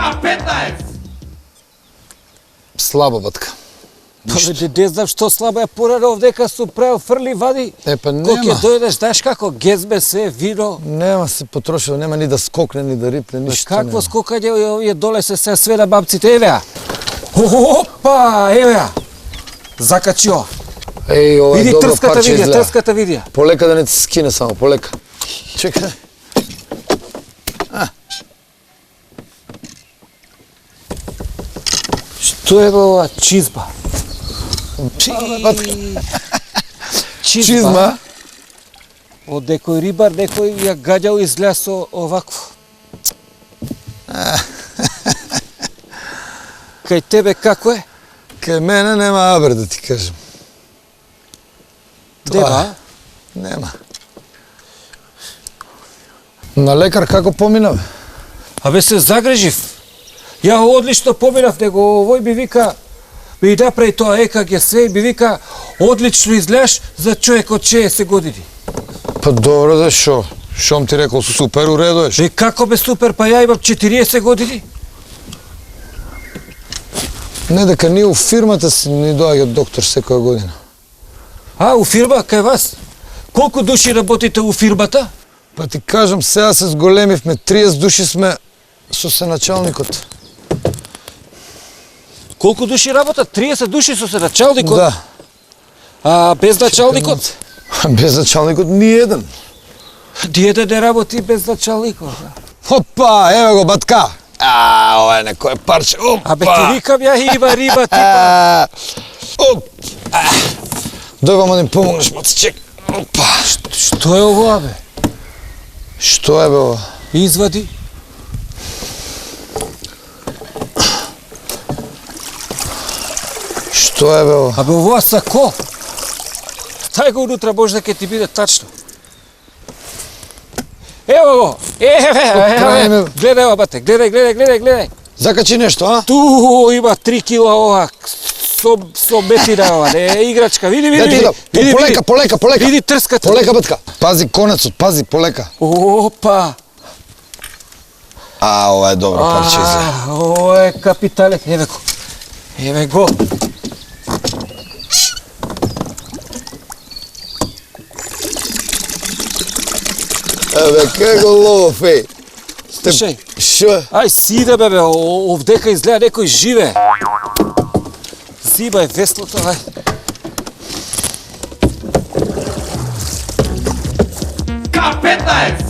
K15! Слабо, батка. Не знам што слабо ја порадов дека су правил фрли вади. Па Кога ќе нема. дојдеш, знаеш како, гезбе се, вино. Нема се потрошило, нема ни да скокне, ни да рипне, ништо Какво нема. скокање, овие доле се све на бабците, еве ја. Опа, еве ја. Закачио. Еј, ова е Види добро трската парче видија, изгледа. трската видија. Полека да не се скине само, полека. Чекај. Што е ова чизба? Батка. Чизма? Од некој рибар, некој ја гаѓал изгледа со овакво. Кај тебе како е? Кај мене нема абер да ти кажем. Дева? Нема. На лекар како помина, бе? Абе се загрежив. Ја одлично поминав, него овој би вика, би направи тоа ЕКГ све и би вика, одлично изгледаш за човек од 60 години. Па добро да шо? Шом ти рекол, супер уредуеш. Е, како бе супер, па ја имам 40 години. Не дека ние у фирмата си ни доаѓа доктор секоја година. А, у фирма, кај вас? Колку души работите у фирмата? Па ти кажам, сега се зголемивме, 30 души сме со сеначалникот. Колку души работат? 30 души со се началникот? Да. А без началникот? Без началникот ни еден. Дијете не работи без началникот. Опа, еве го батка. Ова е некој парче. Опа. Абе ти викам ја има риба типа. Оп. Дој вам да ми помогнеш, мац, чек. Опа. Што е ова, бе? Што е бе ова? Извади. Што е бе ова? Абе ова сако. Тај го унутра може да ќе ти биде тачно. Ево го. прави ме. Гледај ова, бате. Гледај. Закачи нешто, а? Ту има 3 кила ова. Со метина ова. Не е играчка. Види. Полека. Види трската. Полека, батка. Пази конецот, пази, полека. Опа. Ова е добро парче изгледа. Ова е капитален. Еве го. Еве, кај го лов, еј. Слушај. Шо е? Ај сиде бе, овдека изгледа некој живе. Зибај веслото, ај. K15!